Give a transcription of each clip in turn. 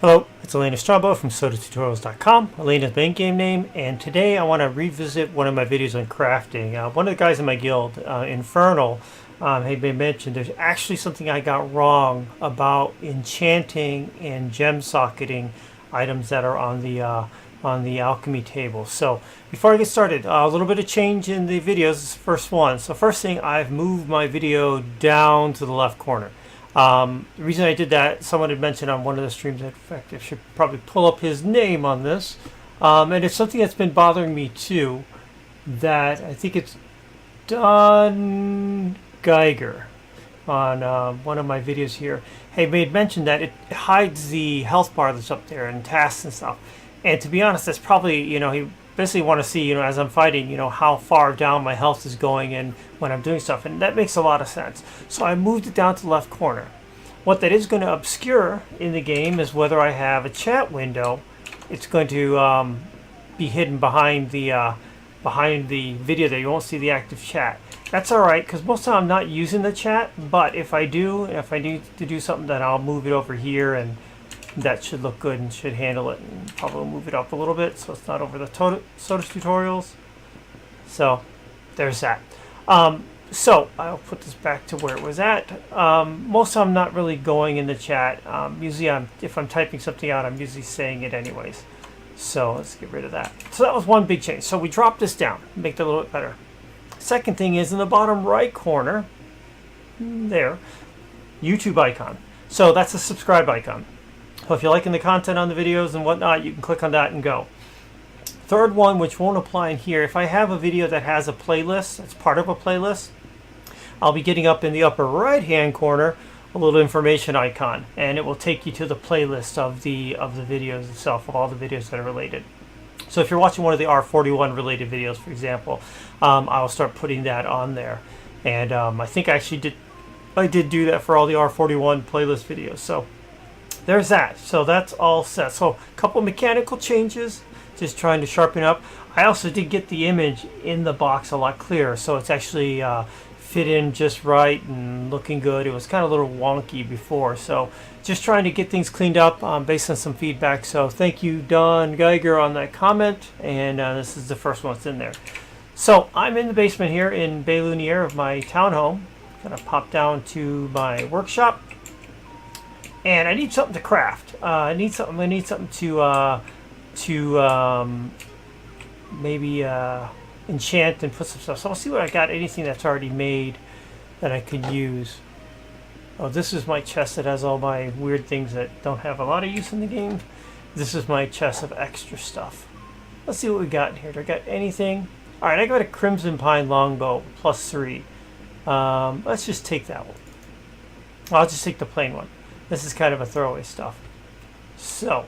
Hello, it's Elena Strabo from SodaTutorials.com, Elena's main game name, and today I want to revisit one of my videos on crafting. One of the guys in my guild, Infernal, had been mentioned there's actually something I got wrong about enchanting and gem socketing items that are on the alchemy table. So before I get started, a little bit of change in the videos. This is the first one. So first thing, I've moved my video down to the left corner. The reason I did that, someone had mentioned on one of the streams, in fact, I should probably pull up his name on this. And it's something that's been bothering me too, that I think it's Don Geiger on one of my videos here. He made mention that it hides the health bar that's up there and tasks and stuff. And to be honest, that's probably, he basically want to see, as I'm fighting, how far down my health is going and when I'm doing stuff. And that makes a lot of sense. So I moved it down to the left corner. What that is going to obscure in the game is whether I have a chat window. It's going to be hidden behind the video there. You won't see the active chat. That's all right, because most of the time I'm not using the chat. But if I need to do something, then I'll move it over here, and that should look good and should handle it, and probably move it up a little bit so it's not over the Soda Tutorials. So there's that. So I'll put this back to where it was at. Most of I'm not really going in the chat. Usually if I'm typing something out, I'm usually saying it anyways. So let's get rid of that. So that was one big change. So we dropped this down, make it a little bit better. Second thing is in the bottom right corner, there, YouTube icon. So that's a subscribe icon. So if you're liking the content on the videos and whatnot, you can click on that and go. Third one, which won't apply in here, if I have a video that has a playlist, that's part of a playlist, I'll be getting up in the upper right hand corner a little information icon, and it will take you to the playlist of the videos itself, of all the videos that are related. So if you're watching one of the R41 related videos, for example, I'll start putting that on there. And I think I did do that for all the R41 playlist videos. So there's that. So that's all set. So a couple mechanical changes, just trying to sharpen up. I also did get the image in the box a lot clearer, so it's actually fit in just right and looking good. It was kind of a little wonky before, so just trying to get things cleaned up based on some feedback. So thank you, Don Geiger, on that comment, and this is the first one that's in there. So I'm in the basement here in Bay Lunier of my townhome. Gonna pop down to my workshop. And I need something to craft. I need something to maybe enchant and put some stuff. So I'll see what I got. Anything that's already made that I could use. Oh, this is my chest that has all my weird things that don't have a lot of use in the game. This is my chest of extra stuff. Let's see what we got in here. Do I got anything? All right, I got a Crimson Pine Longbow +3. Let's just take that one. I'll just take the plain one. This is kind of a throwaway stuff. So,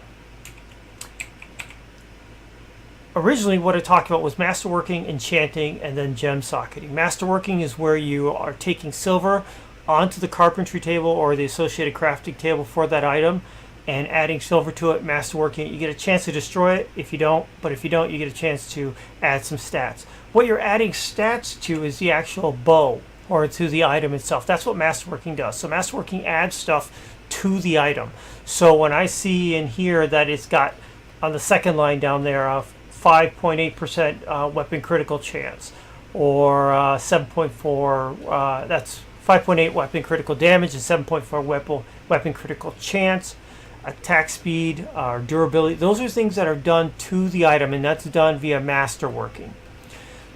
originally what I talked about was Masterworking, Enchanting, and then Gem Socketing. Masterworking is where you are taking silver onto the carpentry table or the associated crafting table for that item and adding silver to it. Masterworking, you get a chance to destroy it if you don't, but if you don't, you get a chance to add some stats. What you're adding stats to is the actual bow or to the item itself. That's what Masterworking does. So Masterworking adds stuff to the item. So when I see in here that it's got on the second line down there 5.8% weapon critical chance, or 7.4 that's 5.8 weapon critical damage and 7.4 weapon critical chance, attack speed, durability, those are things that are done to the item, and that's done via Masterworking.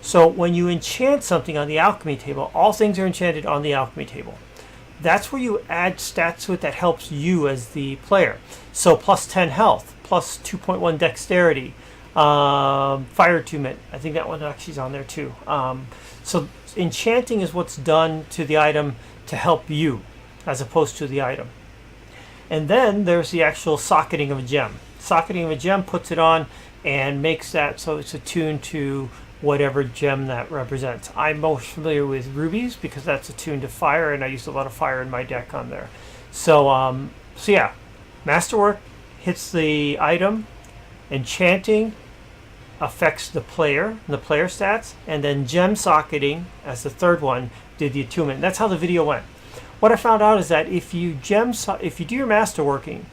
So when you enchant something on the alchemy table, all things are enchanted on the alchemy table. That's where you add stats to it that helps you as the player. So +10 health, +2.1 dexterity, fire attunement. I think that one actually is on there too. So enchanting is what's done to the item to help you as opposed to the item. And then there's the actual socketing of a gem. Socketing of a gem puts it on and makes that so it's attuned to whatever gem that represents. I'm most familiar with rubies because that's attuned to fire, and I used a lot of fire in my deck on there. So, so yeah, Masterwork hits the item, enchanting affects the player stats, and then gem socketing as the third one did the attunement. That's how the video went. What I found out is that if you do your Masterworking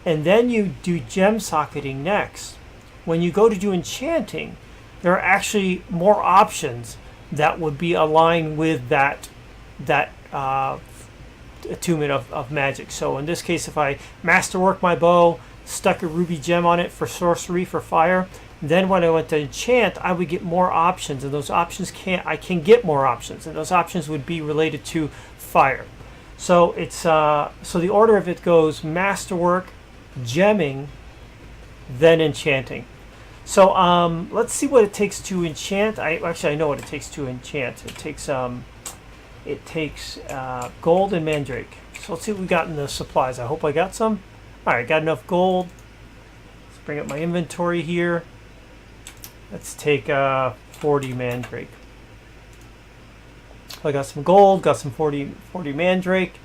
and then you do gem socketing next. When you go to do enchanting, there are actually more options that would be aligned with that attunement of magic. So in this case, if I masterwork my bow, stuck a ruby gem on it for sorcery for fire, then when I went to enchant, I would get more options, and those options I can get more options, and those options would be related to fire. So it's so the order of it goes masterwork, gemming, then enchanting. So let's see what it takes to enchant. I know what it takes to enchant. It takes gold and mandrake. So let's see what we got in the supplies. I hope I got some. All right, got enough gold. Let's bring up my inventory here. Let's take 40 mandrake. I got some gold, got some 40 mandrake.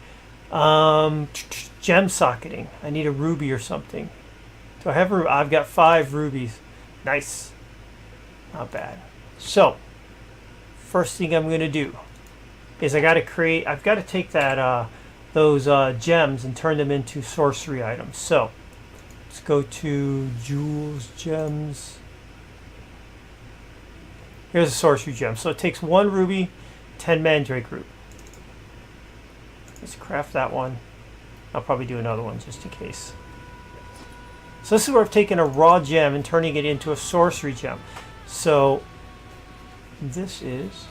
Gem socketing. I need a ruby or something. Do I have I've got 5 rubies. Nice. Not bad. So, first thing I'm going to do is I've got to take that those gems and turn them into sorcery items. So, let's go to jewels, gems. Here's a sorcery gem. So it takes 1 ruby, 10 mandrake root. Let's craft that one. I'll probably do another one just in case. So this is where I've taken a raw gem and turning it into a sorcery gem. So this is,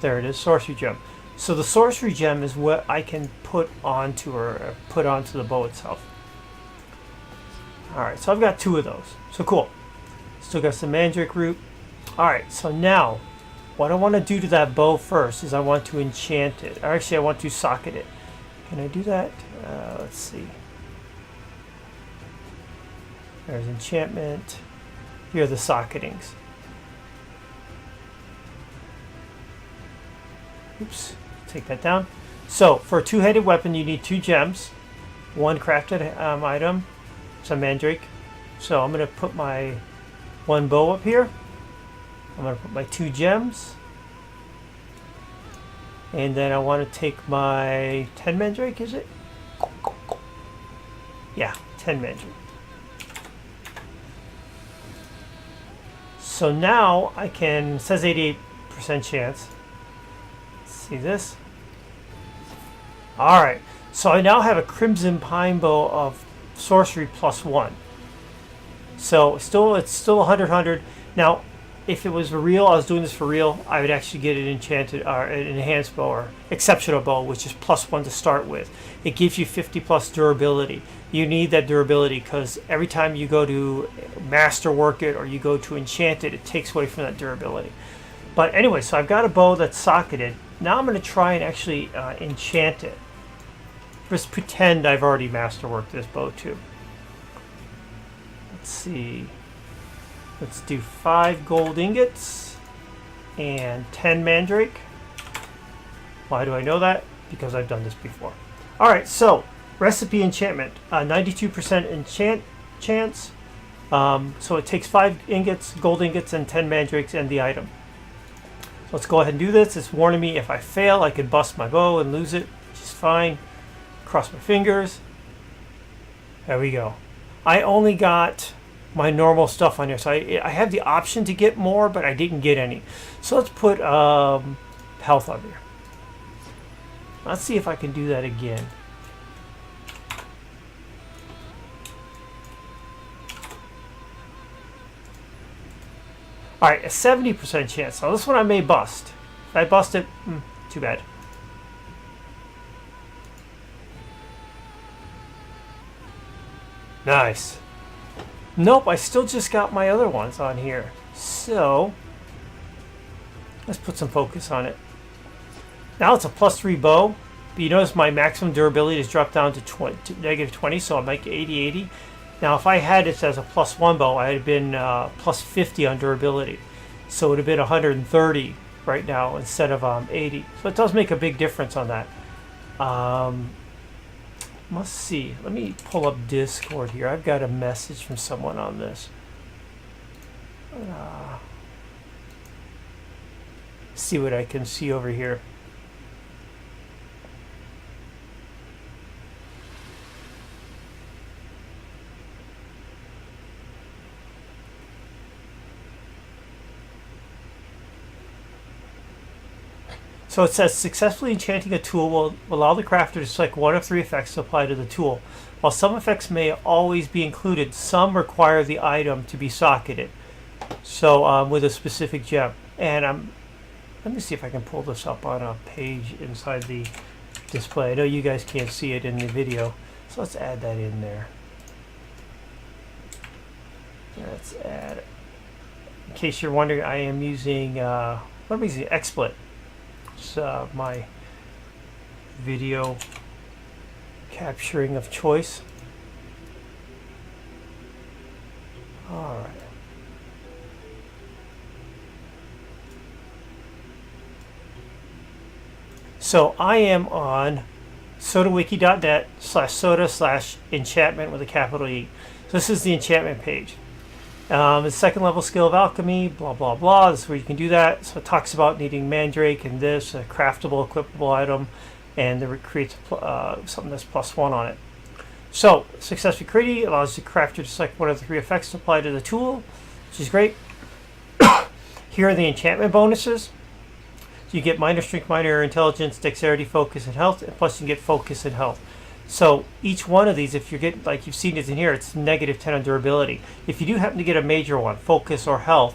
there it is, sorcery gem. So the sorcery gem is what I can put onto the bow itself. Alright, so I've got 2 of those. So cool. Still got some mandrake root. Alright, so now what I want to do to that bow first is I want to enchant it. Or actually, I want to socket it. Can I do that? Let's see. There's enchantment. Here are the socketings. Oops, take that down. So for a 2-headed weapon, you need 2 gems, 1 crafted item, some mandrake. So I'm going to put my 1 bow up here. I'm going to put my 2 gems. And then I want to take my 10 mandrake, is it? Yeah, 10 mandrake. So now I can, it says 88% chance. Let's see this. Alright, so I now have a crimson pine bow of sorcery +1. So it's still 100. Now, if it was for real, I was doing this for real, I would actually get an enchanted or an enhanced bow or exceptional bow, which is +1 to start with. It gives you 50+ durability. You need that durability because every time you go to masterwork it or you go to enchant it, it takes away from that durability. But anyway, so I've got a bow that's socketed. Now I'm going to try and actually enchant it. Just pretend I've already masterworked this bow too. Let's see. Let's do 5 gold ingots and 10 mandrake. Why do I know that? Because I've done this before. Alright, so recipe enchantment. 92% enchant chance. So it takes 5 ingots, gold ingots, and 10 mandrakes and the item. So let's go ahead and do this. It's warning me if I fail, I could bust my bow and lose it, which is fine. Cross my fingers. There we go. I only got my normal stuff on here, so I have the option to get more, but I didn't get any. So let's put health on here. Let's see if I can do that again. Alright, a 70% chance. Now this one I may bust. If I bust it, too bad. Nice. Nope, I still just got my other ones on here. So, let's put some focus on it. Now it's a +3 bow, but you notice my maximum durability has dropped down to -20, so I'm like 80. Now if I had it as a +1 bow, I had been +50 on durability. So it would have been 130 right now instead of 80. So it does make a big difference on that. Let's see. Let me pull up Discord here. I've got a message from someone on this. See what I can see over here. So it says successfully enchanting a tool will allow the crafter to select one of 3 effects to apply to the tool. While some effects may always be included, some require the item to be socketed. So with a specific gem. And let me see if I can pull this up on a page inside the display. I know you guys can't see it in the video, so let's add that in there. Let's add, in case you're wondering, I am using, what am I using? XSplit. It's my video capturing of choice. All right. So I am on sodawiki.net/soda/enchantment with a capital E. So this is the enchantment page. The second level skill of alchemy, blah, blah, blah. This is where you can do that. So it talks about needing mandrake and this, a craftable, equipable item, and it creates something that's +1 on it. So successfully creating allows the crafter to select one of the 3 effects to apply to the tool, which is great. Here are the enchantment bonuses. So you get minor strength, minor intelligence, dexterity, focus, and health, and plus you can get focus and health. So each one of these, if you get, like you've seen it in here, it's -10 on durability. If you do happen to get a major one, focus or health,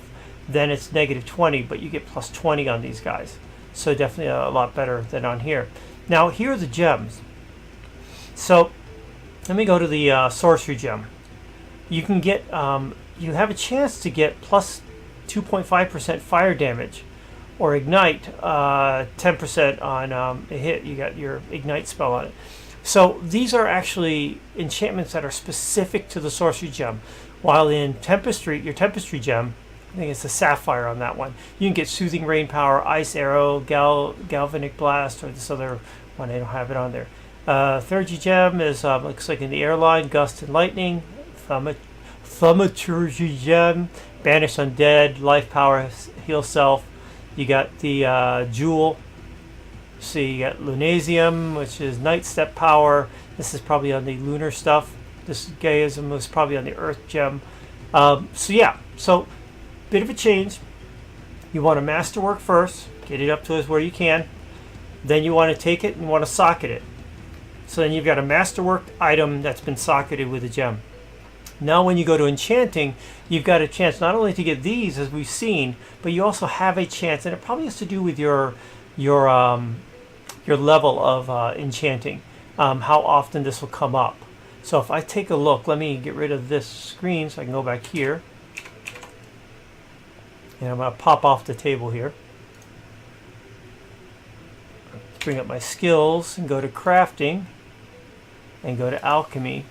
then it's -20, but you get +20 on these guys. So definitely a lot better than on here. Now here are the gems. So let me go to the Sorcery Gem. You can get, you have a chance to get +2.5% fire damage, or ignite 10% on a hit. You got your ignite spell on it. So these are actually enchantments that are specific to the Sorcery Gem. While in Tempestry, your Tempestry Gem, I think it's a sapphire on that one, you can get Soothing Rain Power, Ice Arrow, Galvanic Blast, or this other one, I don't have it on there. Third Gem is, looks like in the airline, Gust and Lightning. Thaumaturgy Gem, Banish Undead, Life Power, Heal Self. You got the Jewel. So you got Lunasium, which is Night Step Power. This is probably on the lunar stuff. This Gaiism was probably on the Earth Gem. So yeah, so bit of a change. You want to masterwork first, get it up to us where you can. Then you want to take it and want to socket it. So then you've got a masterworked item that's been socketed with a gem. Now when you go to enchanting, you've got a chance not only to get these, as we've seen, but you also have a chance, and it probably has to do with your level of enchanting, how often this will come up. So if I take a look, let me get rid of this screen so I can go back here. And I'm going to pop off the table here. Bring up my skills and go to crafting and go to alchemy.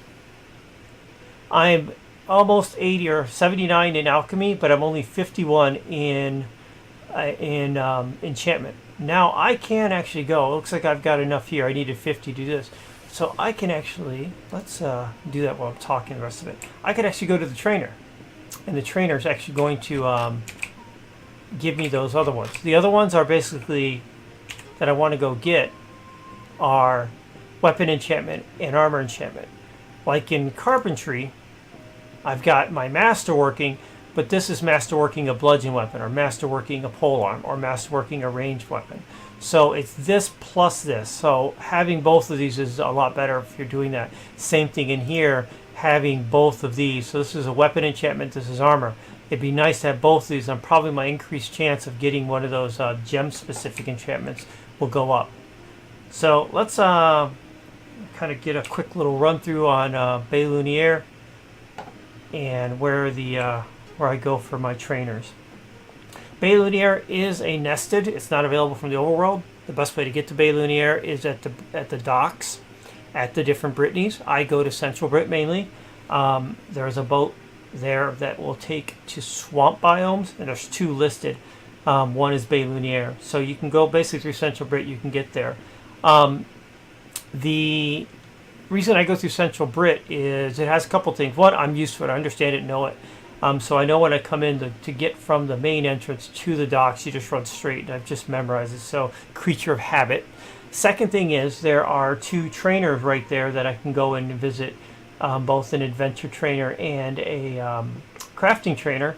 I'm almost 80 or 79 in alchemy, but I'm only 51 in enchantment. Now I can actually go. It looks like I've got enough here. I needed 50 to do this. So I can actually, let's do that while I'm talking the rest of it. I could actually go to the trainer. And the trainer is actually going to give me those other ones. The other ones are basically, that I want to go get, are weapon enchantment and armor enchantment. Like in carpentry, I've got my masterworking, but this is masterworking a bludgeon weapon, or masterworking a polearm, or masterworking a ranged weapon. So it's this plus this. So having both of these is a lot better if you're doing that. Same thing in here, having both of these. So this is a weapon enchantment, this is armor. It'd be nice to have both of these, and probably my increased chance of getting one of those gem-specific enchantments will go up. So let's kind of get a quick little run through on Bay Lumiere and where I go for my trainers. Bay Lumiere is a nested. It's not available from the overworld. The best way to get to Bay Lumiere is at the docks, at the different Brittanies. I go to Central Brit mainly. There's a boat there that will take to swamp biomes, and there's 2 listed. One is Bay Lumiere, so you can go basically through Central Brit. You can get there. The reason I go through Central Brit is it has a couple things. One, I'm used to it. I understand it, know it. So I know when I come in to get from the main entrance to the docks, you just run straight, and I've just memorized it. So creature of habit. Second thing is there are 2 trainers right there that I can go in and visit, both an adventure trainer and a crafting trainer.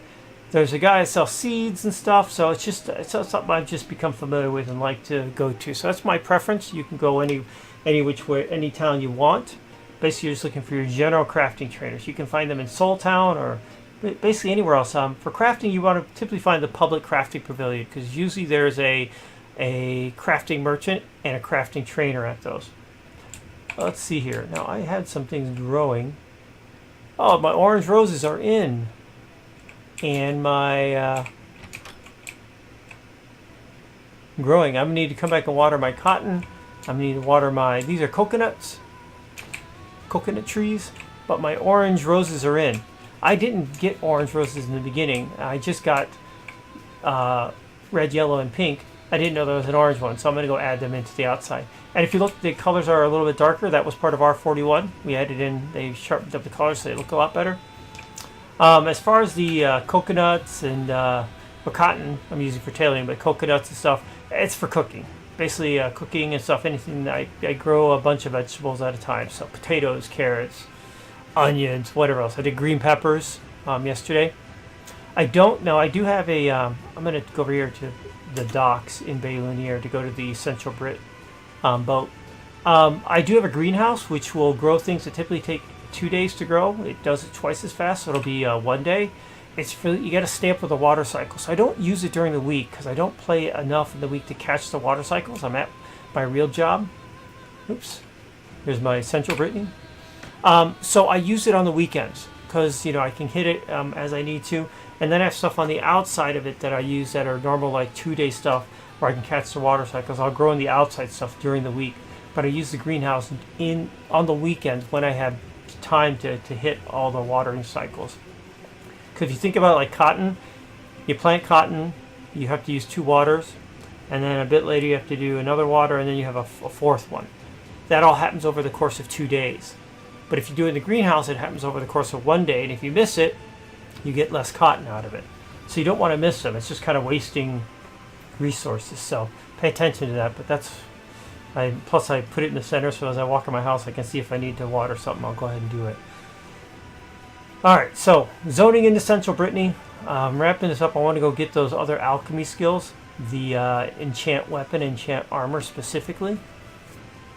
There's a guy that sells seeds and stuff, so it's something I've just become familiar with and like to go to. So that's my preference. You can go any which way, any town you want. Basically, you're just looking for your general crafting trainers. You can find them in Soul Town or basically anywhere else. For crafting, you want to typically find the public crafting pavilion because usually there's a crafting merchant and a crafting trainer at those. Let's see here. Now I had some things growing. Oh, my orange roses are in. And my growing. I'm going to need to come back and water my cotton. I'm going to need to water my, these are coconut trees, but my orange roses are in. I didn't get orange roses in the beginning. I just got red, yellow, and pink. I didn't know there was an orange one, so I'm going to go add them into the outside. And if you look, the colors are a little bit darker. That was part of R41. We added in, they sharpened up the colors so they look a lot better. As far as the coconuts and cotton, I'm using for tailoring, but coconuts and stuff, it's for cooking. Basically, cooking and stuff, anything. I grow a bunch of vegetables at a time. So potatoes, carrots, onions, whatever else. I did green peppers yesterday. I don't know. I do have a, I'm going to go over here to the docks in Bay Lunier to go to the Central Brit boat. I do have a greenhouse, which will grow things that typically take 2 days to grow. It does it twice as fast, so it'll be 1 day. It's really, you got to stay up with the water cycle. So I don't use it during the week because I don't play enough in the week to catch the water cycles. I'm at my real job. Oops. Here's my Central Brittany. So I use it on the weekends because, you know, I can hit it as I need to. And then I have stuff on the outside of it that I use that are normal, like 2-day stuff where I can catch the water cycles. I'll grow in the outside stuff during the week. But I use the greenhouse on the weekends when I have time to hit all the watering cycles. Because if you think about it like cotton, you plant cotton, you have to use 2 waters, and then a bit later you have to do another water, and then you have a 4th one. That all happens over the course of 2 days. But if you do it in the greenhouse, it happens over the course of 1 day, and if you miss it, you get less cotton out of it. So you don't want to miss them. It's just kind of wasting resources. So pay attention to that. But that's, plus I put it in the center, so as I walk in my house, I can see if I need to water something. I'll go ahead and do it. Alright, so zoning into Central Brittany. Wrapping this up, I want to go get those other alchemy skills. The enchant weapon, enchant armor specifically.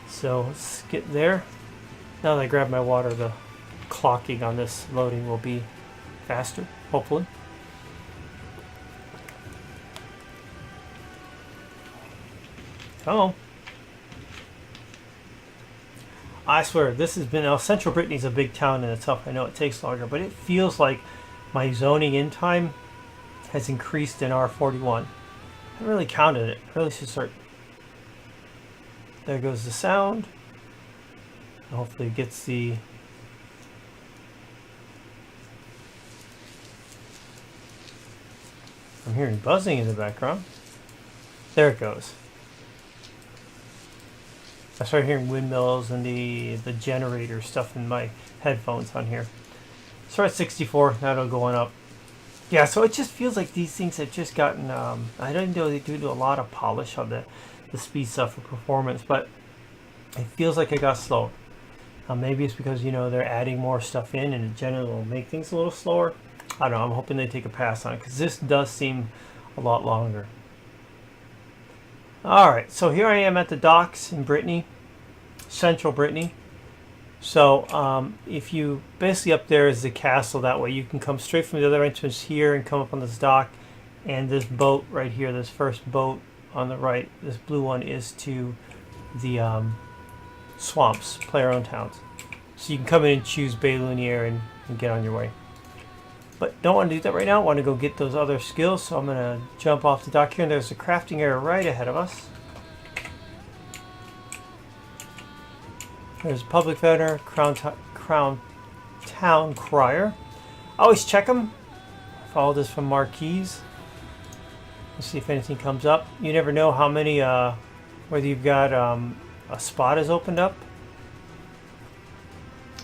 So let's get there. Now that I grab my water, the clocking on this loading will be faster, hopefully. Oh. I swear, this has been... Central Brittany's a big town in itself. I know it takes longer, but it feels like my zoning in time has increased in R41. I haven't really counted it. I really should start... There goes the sound. Hopefully it gets the... I'm hearing buzzing in the background. There it goes. I started hearing windmills and the generator stuff in my headphones on here. So we're at 64, now it'll go on up. Yeah, so it just feels like these things have just gotten, I don't know, they do a lot of polish on the speed stuff for performance, but it feels like it got slower. Maybe it's because, you know, they're adding more stuff in and it generally will make things a little slower. I don't know, I'm hoping they take a pass on it because this does seem a lot longer. Alright, so here I am at the docks in Brittany, Central Brittany. So if you, basically up there is the castle that way. You can come straight from the other entrance here and come up on this dock. And this boat right here, this first boat on the right, this blue one is to the swamps, player-owned towns. So you can come in and choose Bay Lunier and get on your way. But don't want to do that right now. I want to go get those other skills. So I'm going to jump off the dock here. And there's a crafting area right ahead of us. There's Public Veteran, Crown Town Crier. Always check them. Follow this from marquees. Let's see if anything comes up. You never know how many, whether you've got a spot is opened up.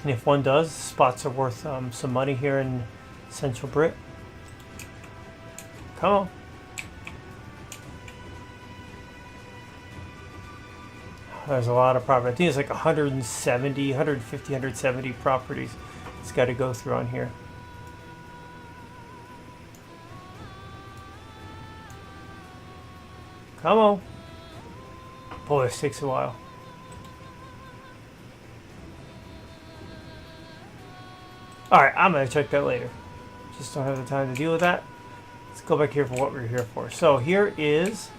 And if one does, spots are worth some money here in Central Brit. Come on. There's a lot of property. I think it's like 170, 150, 170 properties it's got to go through on here. Come on. Boy, this takes a while. Alright, I'm going to check that later. Just don't have the time to deal with that. Let's go back here for what we're here for. So here is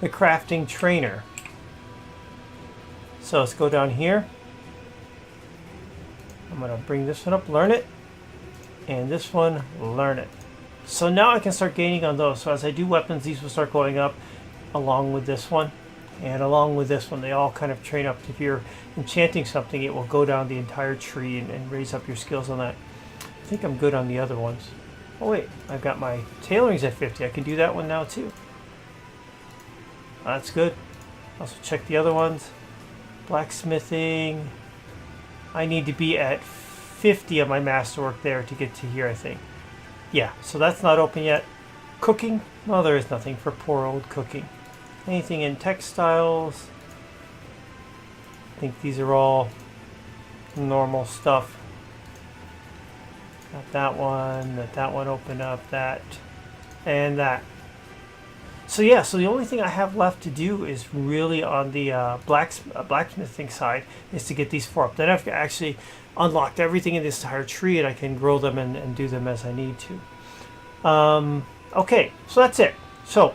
the crafting trainer. So let's go down here. I'm going to bring this one up, learn it. And this one, learn it. So now I can start gaining on those. So as I do weapons, these will start going up along with this one. And along with this one, they all kind of train up. If you're enchanting something, it will go down the entire tree and raise up your skills on that. I think I'm good on the other ones. Oh wait, I've got my tailoring's at 50. I can do that one now too. That's good. Also check the other ones. Blacksmithing. I need to be at 50 of my masterwork there to get to here, I think. Yeah, so that's not open yet. Cooking. Well, there is nothing for poor old cooking. Anything in textiles. I think these are all normal stuff. Got that one. Let that one open up. That. And that. So yeah, so the only thing I have left to do is really on the blacksmithing side is to get these 4 up. Then I've actually unlocked everything in this entire tree and I can grow them and do them as I need to. Okay, so that's it. So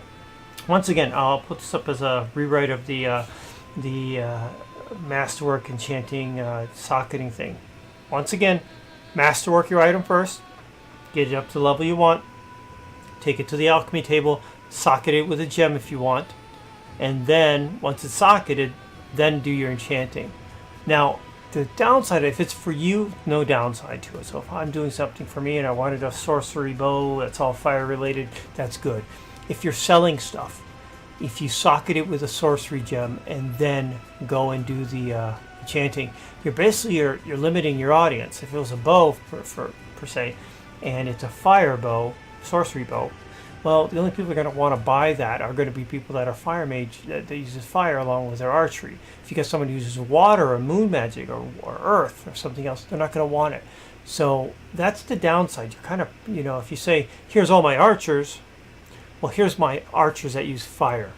once again, I'll put this up as a rewrite of the Masterwork Enchanting Socketing thing. Once again, Masterwork your item first, get it up to the level you want, take it to the alchemy table, socket it with a gem if you want, and then once it's socketed, then do your enchanting. Now, the downside, if it's for you, no downside to it. So if I'm doing something for me and I wanted a sorcery bow that's all fire related, that's good. If you're selling stuff, if you socket it with a sorcery gem and then go and do the enchanting, you're basically you're limiting your audience. If it was a bow per se, and it's a fire bow, sorcery bow, well, the only people that are going to want to buy that are going to be people that are fire mage that uses fire along with their archery. If you get someone who uses water or moon magic or earth or something else, they're not going to want it. So that's the downside. You kind of, if you say, here's all my archers, well, here's my archers that use fire.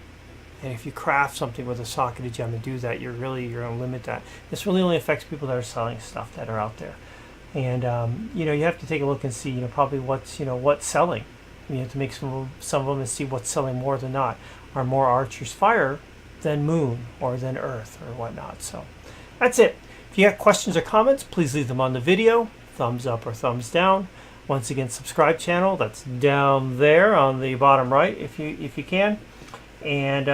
And if you craft something with a socketed gem and do that, you're going to limit that. This really only affects people that are selling stuff that are out there. And, you have to take a look and see, probably what's selling. You have to make some of them and see what's selling more than not. Are more archers fire than moon or than earth or whatnot? So that's it. If you have questions or comments, please leave them on the video. Thumbs up or thumbs down. Once again, subscribe channel. That's down there on the bottom right if you can. And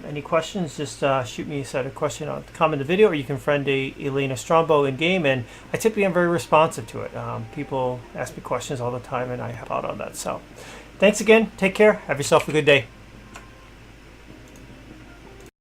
any questions, just shoot me a question on comment in the video, or you can friend Elena Strombo in game, and I typically am very responsive to it. People ask me questions all the time and I help out on that. So thanks again, take care, have yourself a good day.